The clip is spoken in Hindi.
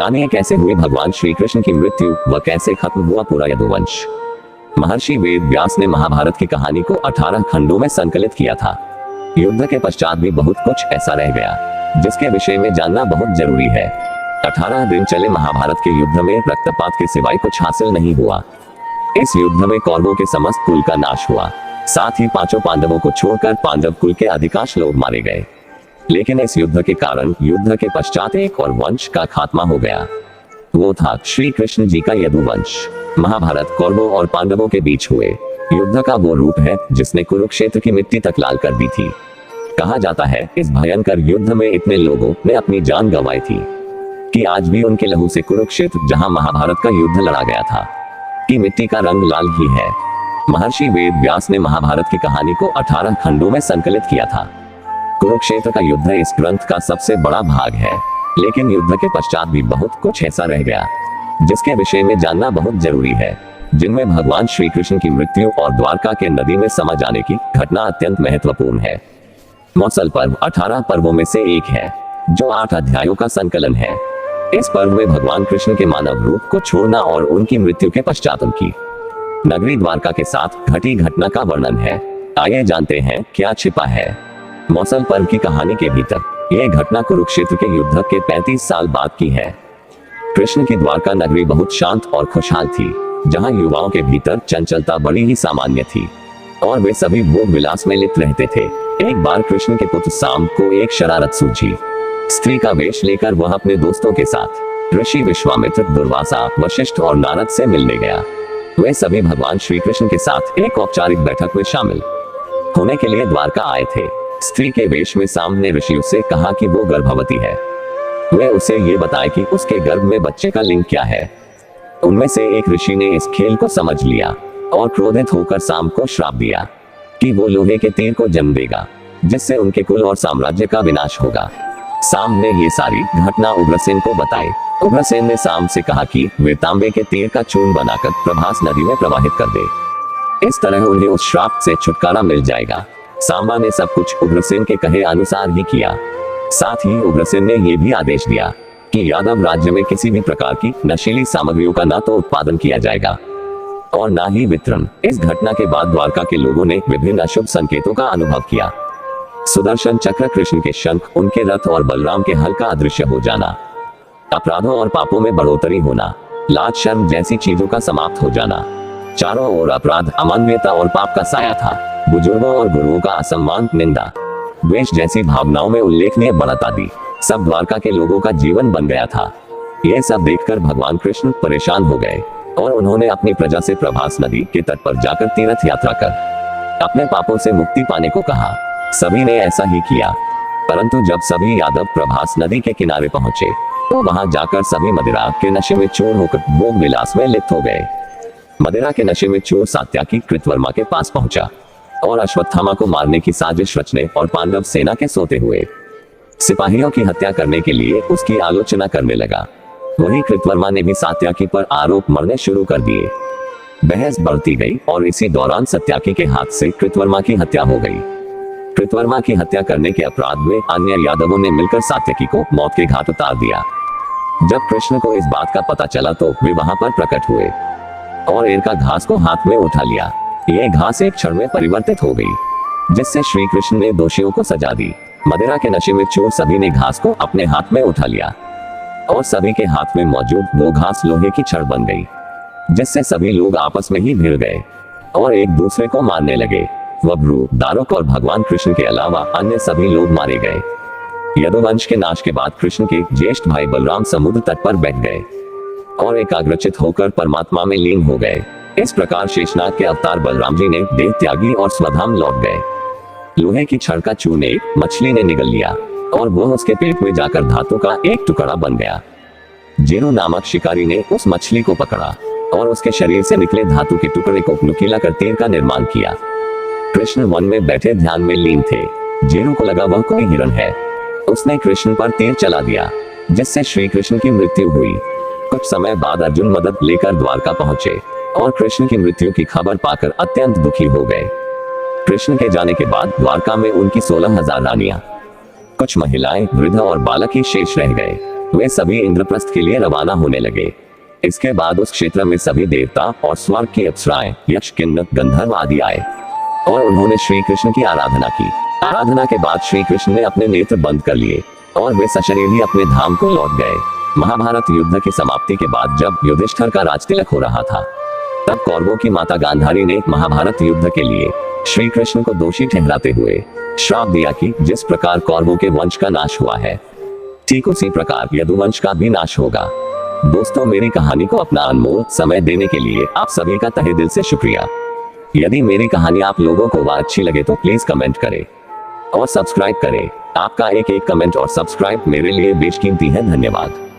जानिए कैसे हुई भगवान श्री कृष्ण की मृत्यु व कैसे खत्म हुआ पूरा यदुवंश। महर्षि वेद व्यास ने महाभारत की कहानी को 18 खंडों में संकलित किया था। युद्ध के पश्चात भी बहुत कुछ ऐसा रह गया जिसके विषय में जानना बहुत जरूरी है। 18 दिन चले महाभारत के युद्ध में रक्तपात के सिवाय कुछ हासिल नहीं हुआ। इस युद्ध में कौरवों के समस्त कुल का नाश हुआ, साथ ही पांचों पांडवों को छोड़कर पांडव कुल के अधिकांश लोग मारे गए। लेकिन इस युद्ध के कारण युद्ध के पश्चात एक और वंश का खात्मा हो गया। वो था श्री कृष्ण जी का यदुवंश। महाभारत कौरवों और पांडवों के बीच हुए युद्ध का वो रूप है जिसने कुरुक्षेत्र की मिट्टी तक लाल कर दी थी। कहा जाता है इस भयंकर युद्ध में इतने लोगों ने अपनी जान गंवाई थी कि आज भी उनके लहू से कुरुक्षेत्र, जहां महाभारत का युद्ध लड़ा गया था, की मिट्टी का रंग लाल ही है। महर्षि वेद व्यास ने महाभारत की कहानी को 18 खंडों में संकलित किया था। कुरुक्षेत्र का युद्ध इस ग्रंथ का सबसे बड़ा भाग है, लेकिन युद्ध के पश्चात भी बहुत कुछ ऐसा रह गया जिसके विषय में जानना बहुत जरूरी है, जिनमें भगवान श्री कृष्ण की मृत्यु और द्वारका के नदी में समा जाने की घटना अत्यंत महत्वपूर्ण है। मौसल पर्व 18 पर्वों में से एक है जो 8 अध्यायों का संकलन है। इस पर्व में भगवान कृष्ण के मानव रूप को छोड़ना और उनकी मृत्यु के पश्चात उनकी नगरी द्वारका के साथ घटी घटना का वर्णन है। आइए जानते हैं क्या छिपा है मौसल पर्व की कहानी के भीतर। यह घटना कुरुक्षेत्र के युद्ध के 35 साल बाद की है। कृष्ण की द्वारका नगरी बहुत शांत और खुशहाल थी, जहां युवाओं के भीतर चंचलता बड़ी ही सामान्य थी और वे सभी भोग विलास में लिप्त रहते थे। एक बार कृष्ण के पुत्र साम को एक शरारत सूझी। स्त्री का वेश लेकर वह अपने दोस्तों के साथ ऋषि विश्वामित्र, दुर्वासा, वशिष्ठ और नारद से मिलने गया। वे सभी भगवान श्री कृष्ण के साथ एक औपचारिक बैठक में शामिल होने के लिए द्वारका आए थे। स्त्री के वेश में साम ने ऋषियों से कहा कि वो गर्भवती है। वे उसे ये बताए कि उसके गर्भ में बच्चे का लिंग क्या है। उनमें से एक ऋषि ने इस खेल को समझ लिया और क्रोधित होकर साम को श्राप दिया कि वो लोहे के तीर को जन्म देगा, जिससे उनके कुल और साम्राज्य का विनाश होगा। साम ने ये सारी घटना उग्रसेन को बताई। उग्रसेन ने साम से कहा कि वे तांबे के तीर का चूर्ण बनाकर प्रभास नदी में प्रवाहित कर दे। इस तरह उन्हें उस श्राप से छुटकारा मिल जाएगा। सांबा ने सब कुछ उग्रसेन के कहे अनुसार ही किया। साथ ही उग्रसेन ने यह भी आदेश दिया कि यादव राज्य में किसी भी प्रकार की नशीली सामग्रियों का ना तो उत्पादन किया जाएगा और ना ही वितरण। इस घटना के बाद द्वारका के लोगों ने विभिन्न अशुभ संकेतों का अनुभव किया। सुदर्शन चक्र, कृष्ण के शंख, उनके रथ और बलराम के हल का अदृश्य हो जाना, अपराधों और पापों में बढ़ोतरी होना, लाज शर्म जैसी चीजों का समाप्त हो जाना। चारों ओर अपराध, अमानवीयता और पाप का साया था। बुजुर्गों और गुरुओं का असम्मान, निंदा, द्वेष जैसी भावनाओं में उल्लेखनीय बढ़त आदि सब द्वारका के लोगों का जीवन बन गया था। यह सब देखकर भगवान कृष्ण परेशान हो गए और उन्होंने अपनी प्रजा से प्रभास नदी के तट पर जाकर तीर्थ यात्रा कर अपने पापों से मुक्ति पाने को कहा। सभी ने ऐसा ही किया, परंतु जब सभी यादव प्रभास नदी के किनारे पहुंचे तो वहां जाकर सभी मदिरा के नशे में चूर होकर भोग विलास में लिप्त हो गए। मदिरा के नशे में चोर सात्याकी कृतवर्मा के पास पहुंचा और अश्वत्थामा को मारने की साजिश रचने और पांडव सेना के सोते हुए सिपाहियों की हत्या करने के लिए उसकी आलोचना करने लगा। वहीं कृतवर्मा ने भी सात्याकी पर आरोप मरने शुरू कर दिए। बहस बढ़ती गई और इसी दौरान सत्याकी के हाथ से कृतवर्मा की हत्या हो गई। कृतवर्मा की हत्या करने के अपराध में अन्य यादवों ने मिलकर सात्याकी को मौत के घाट उतार दिया। जब कृष्ण को इस बात का पता चला तो वे वहां पर प्रकट हुए और एरका घास को हाथ में उठा लिया। यह घास एक क्षण में परिवर्तित हो गई, जिससे श्री कृष्ण ने दोषियों को सजा दी। मदिरा के नशे में चोर सभी ने घास को अपने हाथ में उठा लिया और सभी के हाथ में मौजूद वो घास लोहे की छड़ बन गई, जिससे सभी लोग आपस में ही भिड़ गए और एक दूसरे को मारने लगे। वब्रू, दारुक और भगवान कृष्ण के अलावा अन्य सभी लोग मारे गए। यदुवंश के नाश के बाद कृष्ण के ज्येष्ठ भाई बलराम समुद्र तट पर बैठ गए और एकाग्रचित होकर परमात्मा में लीन हो गए। इस प्रकार शेषनाग के अवतार बलराम जी ने देह त्यागी और स्वधाम लौट गए। लोहे की छड़ का चूर्ण एक मछली ने निगल लिया और वह उसके पेट में जाकर धातु का एक टुकड़ा बन गया। जेरू नामक शिकारी ने उस मछली को पकड़ा और उसके शरीर से निकले धातु के टुकड़े को नुकीला कर तीर का निर्माण किया। कृष्ण वन में बैठे ध्यान में लीन थे। जेरू को लगा वह कोई हिरण है। उसने कृष्ण पर तीर चला दिया, जिससे श्री कृष्ण की मृत्यु हुई। कुछ समय बाद अर्जुन मदद लेकर द्वारका पहुंचे और कृष्ण की मृत्यु की खबर पाकर अत्यंत दुखी हो गए। कृष्ण के जाने के बाद द्वारका में उनकी 16,000 रानियां, कुछ महिलाएं, वृद्ध और बालक ही शेष रह गए। वे सभी इंद्रप्रस्थ के लिए रवाना होने लगे। इसके बाद उस क्षेत्र में सभी देवता और स्वर्ग की अप्सराएं, यक्ष, किन्नर, गंधर्व आदि आए और उन्होंने श्री कृष्ण की आराधना की। आराधना के बाद श्री कृष्ण ने अपने नेत्र बंद कर लिए और वे सशरीर ही अपने धाम को लौट गए। महाभारत युद्ध की समाप्ति के बाद जब युधिष्ठिर का राजतिलक हो रहा था, तब कौरवों की माता गांधारी ने महाभारत युद्ध के लिए श्री कृष्ण को दोषी ठहराते हुए श्राप दिया कि जिस प्रकार कौरवों के वंश का नाश हुआ है, ठीक उसी प्रकार यदुवंश का भी नाश होगा। दोस्तों, मेरी कहानी को अपना अनमोल समय देने के लिए आप सभी का तहे दिल से शुक्रिया। यदि मेरी कहानी आप लोगों को अच्छी लगे तो प्लीज कमेंट करें और सब्सक्राइब करें। आपका एक एक कमेंट और सब्सक्राइब मेरे लिए बेशकीमती है। धन्यवाद।